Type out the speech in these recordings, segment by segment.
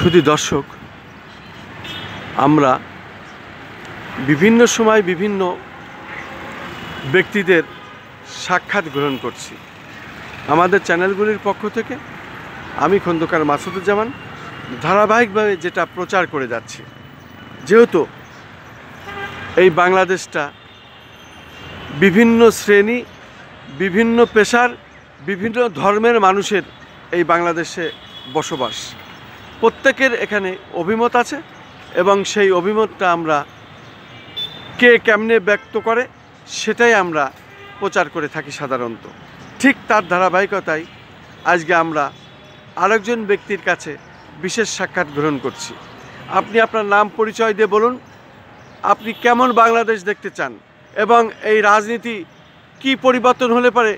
শুধু দর্শক, আমরা বিভিন্ন সময় বিভিন্ন ব্যক্তিদের সাক্ষাৎ গ্রহণ করছি। আমাদের চ্যানেলগুলির পক্ষ থেকে আমি খন্দকার মাসুদুজ্জামান ধারাবাহিকভাবে যেটা প্রচার করে যাচ্ছি, যেহেতু এই বাংলাদেশটা বিভিন্ন শ্রেণী, বিভিন্ন পেশার, বিভিন্ন ধর্মের মানুষের এই বাংলাদেশে বসবাস, প্রত্যেকের এখানে অভিমত আছে এবং সেই অভিমতটা আমরা কে কেমনে ব্যক্ত করে সেটাই আমরা প্রচার করে থাকি সাধারণত। ঠিক তার ধারাবাহিকতায় আজকে আমরা আরেকজন ব্যক্তির কাছে বিশেষ সাক্ষাৎ গ্রহণ করছি। আপনি আপনার নাম পরিচয় দিয়ে বলুন, আপনি কেমন বাংলাদেশ দেখতে চান এবং এই রাজনীতি কি পরিবর্তন হলে পারে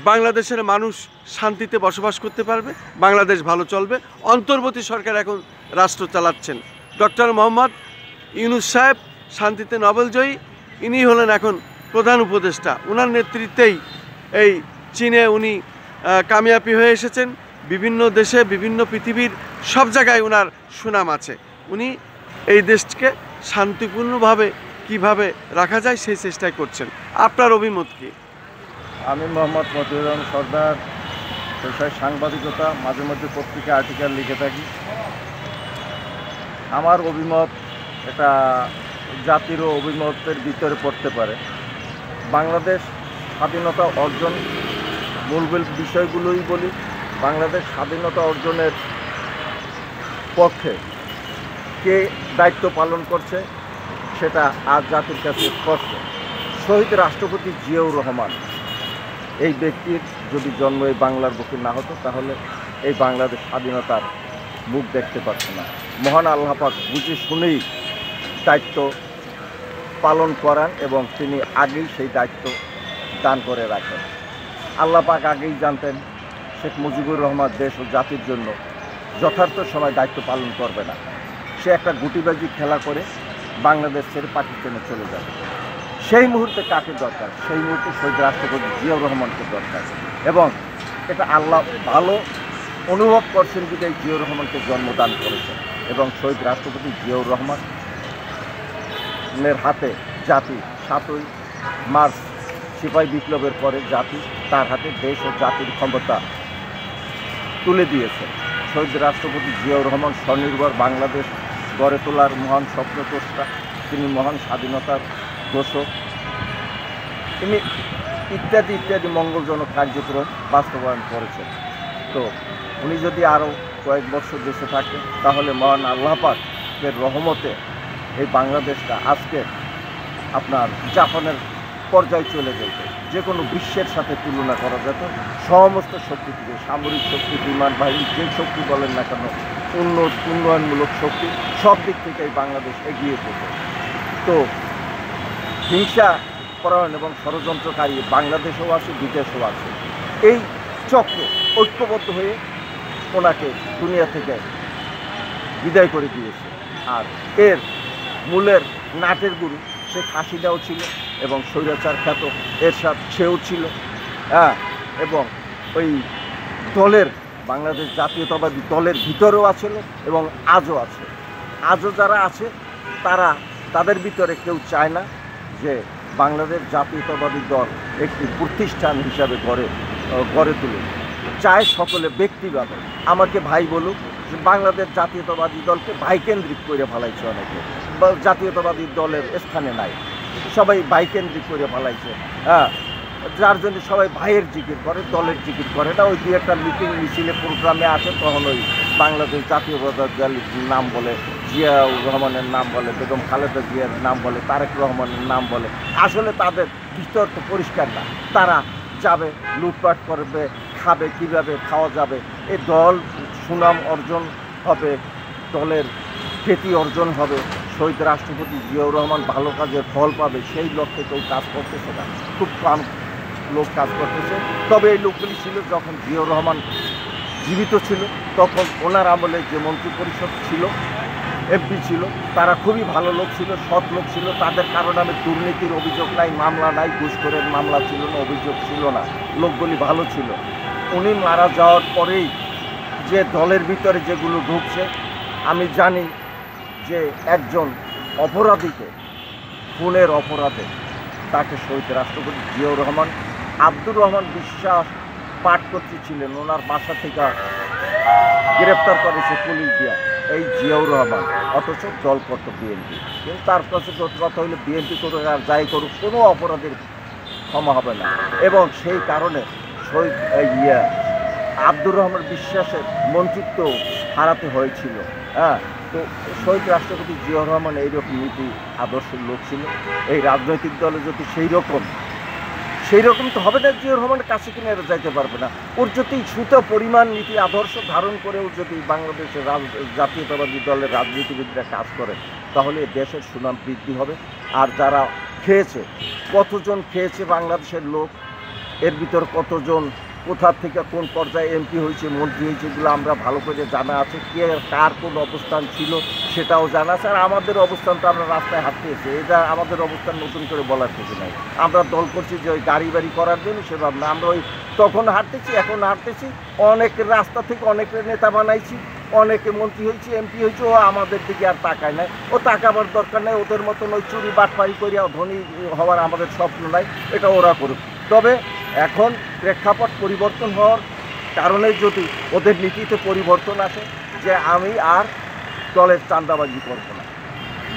বাংলাদেশের মানুষ শান্তিতে বসবাস করতে পারবে, বাংলাদেশ ভালো চলবে। অন্তর্বর্তী সরকার এখন রাষ্ট্র চালাচ্ছেন ডক্টর মোহাম্মদ ইউনূস সাহেব, শান্তিতে নোবেলজয়ী। ইনি হলেন এখন প্রধান উপদেষ্টা। ওনার নেতৃত্বেই এই চীনে উনি কামিয়াবি হয়ে এসেছেন। বিভিন্ন দেশে, বিভিন্ন পৃথিবীর সব জায়গায় ওনার সুনাম আছে। উনি এই দেশকে শান্তিপূর্ণভাবে কিভাবে রাখা যায় সেই চেষ্টাই করছেন। আপনার অভিমত কি? আমি মোহাম্মদ মতিউর রহমান সর্দার, পেশায় সাংবাদিকতা, মাঝে মধ্যে পত্রিকা আর্টিকেল লিখে থাকি। আমার অভিমত এটা জাতিরও অভিমতের ভিতরে পড়তে পারে। বাংলাদেশ স্বাধীনতা অর্জন, মূল বিষয়গুলোই বলি। বাংলাদেশ স্বাধীনতা অর্জনের পক্ষে কে দায়িত্ব পালন করছে সেটা আজ জাতির কাছে স্পষ্ট। শহীদ রাষ্ট্রপতি জিয়াউর রহমান এই ব্যক্তির যদি জন্ম এই বাংলার বুকে না হতো তাহলে এই বাংলাদেশ স্বাধীনতার মুখ দেখতে পারত না। মহান আল্লাহ পাক বুঝে শুনেই দায়িত্ব পালন করান এবং তিনি আগেই সেই দায়িত্ব দান করে রাখেন। আল্লাহ পাক আগেই জানতেন শেখ মুজিবুর রহমান দেশ ও জাতির জন্য যথার্থ সময় দায়িত্ব পালন করবে না। সে একটা গুটিবাজি খেলা করে বাংলাদেশ ছেড়ে পাকিস্তানে চলে যাবে। সেই মুহূর্তে কাকে দরকার? সেই মুহূর্তে শহীদ রাষ্ট্রপতি জিয়াউর রহমানকে দরকার। এবং এটা আল্লাহ ভালো অনুভব করছেন বিধায় জিয়াউর রহমানকে জন্মদান করেছেন। এবং শহীদ রাষ্ট্রপতি জিয়াউর রহমানের হাতে জাতি 7ই মার্চ সিপাহী বিপ্লবের পরে জাতি তার হাতে দেশ ও জাতির ক্ষমতা তুলে দিয়েছে। শহীদ রাষ্ট্রপতি জিয়াউর রহমান স্বনির্ভর বাংলাদেশ গড়ে তোলার মহান স্বপ্নদ্রষ্টা। তিনি মহান স্বাধীনতার ঘোষক। তিনি ইত্যাদি ইত্যাদি মঙ্গলজনক কার্যক্রম বাস্তবায়ন করেছেন। তো উনি যদি আরও কয়েক বছর দেশে থাকেন তাহলে মহান আল্লাহ পাকের রহমতে এই বাংলাদেশটা আজকে আপনার জাপানের পর্যায়ে চলে যেত। যে কোনো বিশ্বের সাথে তুলনা করা যেত। সমস্ত শক্তি থেকে, সামরিক শক্তি, বিমান বাহিনী, যে শক্তি বলেন না কেন, উন্নয়নমূলক শক্তি, সব দিক থেকে এই বাংলাদেশ এগিয়ে যেত। তো হিংসা পরায়ণ এবং ষড়যন্ত্রকারী বাংলাদেশেও আছে, বিদেশেও আছে। এই চক্র ঐক্যবদ্ধ হয়ে ওনাকে দুনিয়া থেকে বিদায় করে দিয়েছে। আর এর মূলের নাটের গুরু শেখ হাসিনাও ছিল এবং স্বৈরাচার খ্যাত এরশাদ সেও ছিল। এবং ওই দলের, বাংলাদেশ জাতীয়তাবাদী দলের ভিতরেও আছে এবং আজও আছে। আজও যারা আছে তাদের ভিতরে কেউ চায় না যে বাংলাদেশ জাতীয়তাবাদী দল একটি প্রতিষ্ঠান হিসাবে গড়ে তুলুক। চায় সকলে ব্যক্তিগত আমাকে ভাই বলুক। বাংলাদেশ জাতীয়তাবাদী দলকে ভাইকেন্দ্রিক করে ফেলাইছে অনেকে, জাতীয়তাবাদী দলের স্থানে নাই, সবাই ভাইকেন্দ্রিক করে ফেলাইছে। যার জন্য সবাই ভাইয়ের জিকির করে, দলের জিকির করে না। ওই দু একটা মিটিং মিছিলে প্রোগ্রামে আসে, তখন ওই বাংলাদেশ জাতীয়তাবাদী দলের নাম বলে, জিয়াউর রহমানের নাম বলে, বেগম খালেদা জিয়ার নাম বলে, তারেক রহমানের নাম বলে। আসলে তাদের ভিতর তো পরিষ্কার না। তারা যাবে, লুটপাট করবে, খাবে, কিভাবে খাওয়া যাবে। এই দল সুনাম অর্জন হবে, দলের খ্যাতি অর্জন হবে, শহীদ রাষ্ট্রপতি জিয়াউর রহমান ভালো কাজের ফল পাবে, সেই লক্ষ্যে কেউ কাজ করতেছে না। খুব কম লোক কাজ করতেছে। তবে এই লোকগুলি ছিল যখন জিয়াউর রহমান জীবিত ছিল, তখন ওনার আমলে যে মন্ত্রী পরিষদ ছিল, এমপি ছিল, তারা খুবই ভালো লোক ছিল, সৎ লোক ছিল। তাদের কারো নামে দুর্নীতির অভিযোগ নাই, মামলা নাই, ঘুষখোরের মামলা ছিল না, অভিযোগ ছিল না। লোকগুলি ভালো ছিল। উনি মারা যাওয়ার পরেই যে দলের ভিতরে যেগুলো ঢুকছে আমি জানি যে একজন অপরাধীকে খুনের অপরাধে তাকে শহীদ রাষ্ট্রপতি জিয়াউর রহমান আব্দুর রহমান বিশ্বাস পাটকর্ত্রী ছিলেন, ওনার বাসা থেকে গ্রেপ্তার করেছে পুলিশ দিয়া এই জিয়াউর রহমান, অথচ দল করত বিএনপি। কিন্তু তার কাছে কথা হইলে বিএনপি করুক আর যাই করুক, কোনো অপরাধের ক্ষমা হবে না। এবং সেই কারণে শহীদ আব্দুর রহমান বিশ্বাসের মন্ত্রিত্ব হারাতে হয়েছিল। হ্যাঁ, তো শহীদ রাষ্ট্রপতি জিয়াউর রহমান এইরকম নীতি আদর্শের লোক ছিল। এই রাজনৈতিক দলে যদি সেই রকম তো হবে না, জিয়াউর রহমানের কাছে কিনে এরা যাইতে পারবে না। ওর যদি সুতো পরিমাণ নীতি আদর্শ ধারণ করেও যদি বাংলাদেশের জাতীয়তাবাদী দলের রাজনীতিবিদরা কাজ করে, তাহলে দেশের সুনাম বৃদ্ধি হবে। আর যারা খেয়েছে, কতজন খেয়েছে বাংলাদেশের লোক, এর ভিতর কতজন কোথা থেকে কোন পর্যায়ে এমপি হয়েছে, মন্ত্রী হয়েছে, এগুলো আমরা ভালো করে জানা আছে। কে কার কোন অবস্থান ছিল সেটাও জানা আছে। আর আমাদের অবস্থান তো আমরা রাস্তায় হাঁটতে এসে, এটা আমাদের অবস্থান নতুন করে বলার কিছু নাই। আমরা দল করছি যে ওই গাড়ি বাড়ি করার জন্য, সেভাবে না। আমরা ওই তখন হাঁটতেছি, এখন হাঁটতেছি, অনেক রাস্তা থেকে অনেকের নেতা বানাইছি, অনেকে মন্ত্রী হয়েছে, এমপি হয়েছে, ও আমাদের দিকে আর তাকায় নাই। ও তাকাবার দরকার নাই, ওদের মতন ওই চুরি বাটপাড়ি করিয়া ধনী হওয়ার আমাদের স্বপ্ন নাই, এটা ওরা করুক। তবে এখন প্রেক্ষাপট পরিবর্তন হওয়ার কারণে যদি ওদের নীতিতে পরিবর্তন আসে যে আমি আর দলের চাঁদাবাজি করব না,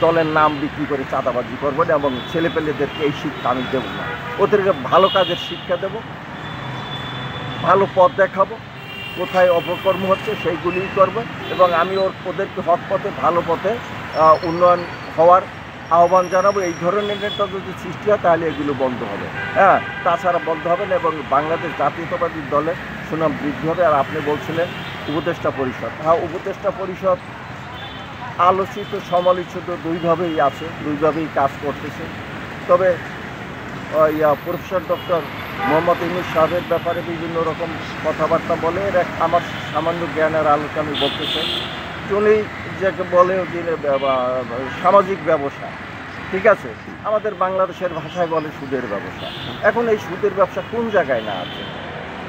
দলের নাম বিক্রি করে চাঁদাবাজি করবো না, এবং ছেলেপেলেদেরকে এই শিক্ষা আমি দেবো না, ওদেরকে ভালো কাজের শিক্ষা দেব, ভালো পথ দেখাবো, কোথায় অপকর্ম হচ্ছে সেইগুলিই করবো, এবং আমি ওদেরকে হক পথে ভালো পথে উন্নয়ন হওয়ার আহ্বান জানাবো। এই ধরনের নেতা যদি সৃষ্টি হয় তাহলে এগুলো বন্ধ হবে। হ্যাঁ, তাছাড়া বন্ধ হবে না, এবং বাংলাদেশ জাতীয়তাবাদী দলের সুনাম বৃদ্ধি হবে। আর আপনি বলছিলেন উপদেষ্টা পরিষদ, হ্যাঁ, উপদেষ্টা পরিষদ আলোচিত সমালোচিত দুইভাবেই আছে, দুইভাবেই কাজ করতেছে। তবে প্রফেসর ডক্টর মোহাম্মদ ইউনূস সাহেবের ব্যাপারে বিভিন্ন রকম কথাবার্তা বলে, এর আমার সামান্য জ্ঞানের আলোকে আমি বলতে চাই। উনি যাকে বলে যে সামাজিক ব্যবসা, ঠিক আছে, আমাদের বাংলাদেশের ভাষায় বলে সুদের ব্যবসা। এখন এই সুদের ব্যবসা কোন জায়গায় না আছে?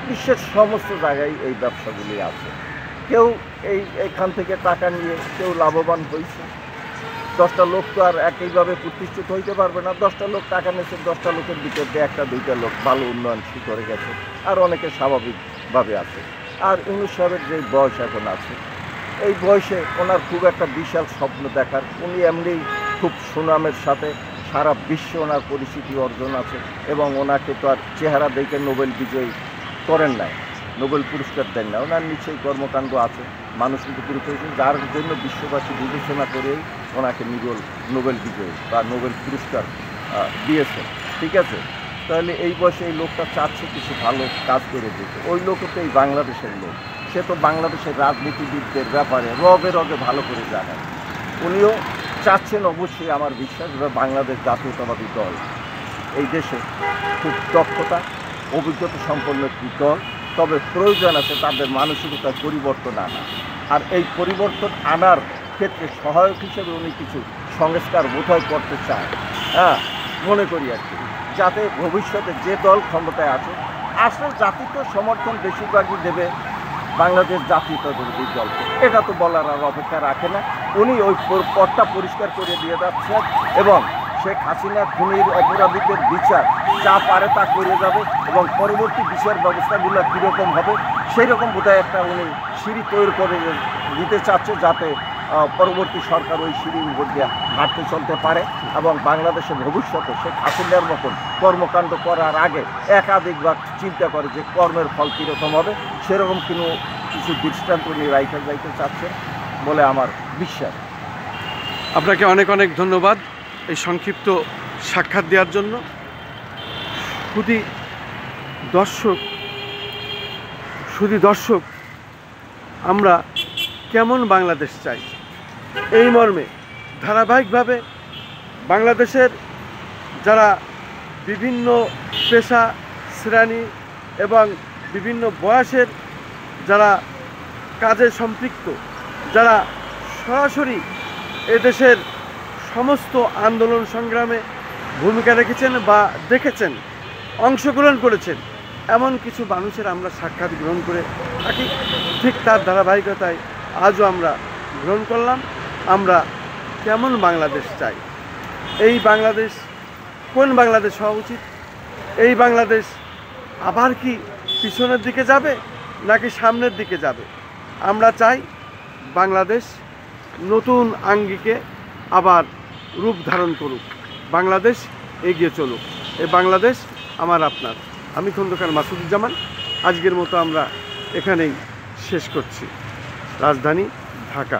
বিশ্বের সমস্ত জায়গায় এই ব্যবসাগুলি আছে। কেউ এইখান থেকে টাকা নিয়ে কেউ লাভবান হয়েছে। 10টা লোক তো আর একইভাবে প্রতিষ্ঠিত হইতে পারবে না। 10টা লোক টাকা নিয়েছে, 10টা লোকের ভিতর দিয়ে 1-2টা লোক ভালো উন্নয়ন করে গেছে, আর অনেকে স্বাভাবিকভাবে আছে। আর ইউনূস সাহেবের যে বয়স এখন আছে, এই বয়সে ওনার খুব একটা বিশাল স্বপ্ন দেখার, উনি এমনি খুব সুনামের সাথে সারা বিশ্বে ওনার পরিচিতি অর্জন আছে, এবং ওনাকে তো আর চেহারা দেখে নোবেল বিজয়ী করেন নাই, নোবেল পুরস্কার দেন না। ওনার নিচেই কর্মকাণ্ড আছে, মানুষ কিন্তু পুরস্কার, যার জন্য বিশ্ববাসী বিবেচনা করেই ওনাকে নোবেল বিজয়ী বা নোবেল পুরস্কার দিয়েছে, ঠিক আছে। তাহলে এই বয়সে এই লোকটা চাচ্ছে কিছু ভালো কাজ করে দিতে। ওই লোকও তো এই বাংলাদেশের লোক, সে তো বাংলাদেশের রাজনীতিবিদদের ব্যাপারে রগে রগে ভালো করে জানেন। উনিও চাচ্ছেন অবশ্যই, আমার বিশ্বাস, বাংলাদেশ জাতীয়তাবাদী দল এই দেশে খুব দক্ষতা অভিজ্ঞতা সম্পন্ন একটি দল। তবে প্রয়োজন আছে তাদের মানসিকতার পরিবর্তন আনা, আর এই পরিবর্তন আনার ক্ষেত্রে সহায়ক হিসেবে উনি কিছু সংস্কার বোধহয় করতে চায়। হ্যাঁ, মনে করি আর কি, যাতে ভবিষ্যতে যে দল ক্ষমতায় আছে, আসলে জাতি তো সমর্থন বেশিরভাগই দেবে বাংলাদেশ জাতীয়তাবাদী দলকে, এটা তো বলার আর অপেক্ষা রাখে না। উনি ওই পথটা পরিষ্কার করে দিয়ে যাচ্ছেন, এবং শেখ হাসিনা খুনির অপরাধীদের বিচার যা পারে তা করে যাবে, এবং পরবর্তী বিচার ব্যবস্থাগুলো কীরকম হবে সেই রকম বোধহয় একটা উনি সিঁড়ি তৈরি করে দিতে চাচ্ছে, যাতে পরবর্তী সরকার ওই সিঁড়ির উপর দিয়ে হাঁটতে চলতে পারে, এবং বাংলাদেশের ভবিষ্যতে শেখ হাসিনার মতন কর্মকাণ্ড করার আগে একাধিকবার চিন্তা করে যে কর্মের ফল কীরকম হবে, সেরকম কিছু দৃষ্টান্ত উনি রাইখে যাইতে চাচ্ছেন বলে আমার বিশ্বাস। আপনাকে অনেক অনেক ধন্যবাদ এই সংক্ষিপ্ত সাক্ষাৎ দেওয়ার জন্য। দর্শক, আমরা কেমন বাংলাদেশ চাই, এই মর্মে ধারাবাহিকভাবে বাংলাদেশের যারা বিভিন্ন পেশা শ্রেণী এবং বিভিন্ন বয়সের যারা কাজে সম্পৃক্ত, যারা সরাসরি এদেশের সমস্ত আন্দোলন সংগ্রামে ভূমিকা রেখেছেন বা দেখেছেন, অংশগ্রহণ করেছেন, এমন কিছু মানুষের আমরা সাক্ষাৎ গ্রহণ করে থাকি। ঠিক তার ধারাবাহিকতায় আজও আমরা গ্রহণ করলাম। আমরা কেমন বাংলাদেশ চাই, এই বাংলাদেশ কোন বাংলাদেশ হওয়া উচিত, এই বাংলাদেশ আবার কি পিছনের দিকে যাবে নাকি সামনের দিকে যাবে। আমরা চাই বাংলাদেশ নতুন আঙ্গিকে আবার রূপ ধারণ করুক, বাংলাদেশ এগিয়ে চলুক। এই বাংলাদেশ আমার আপনার। আমি খন্দকার মাসুদুজ্জামান। আজকের মতো আমরা এখানেই শেষ করছি। রাজধানী ঢাকা।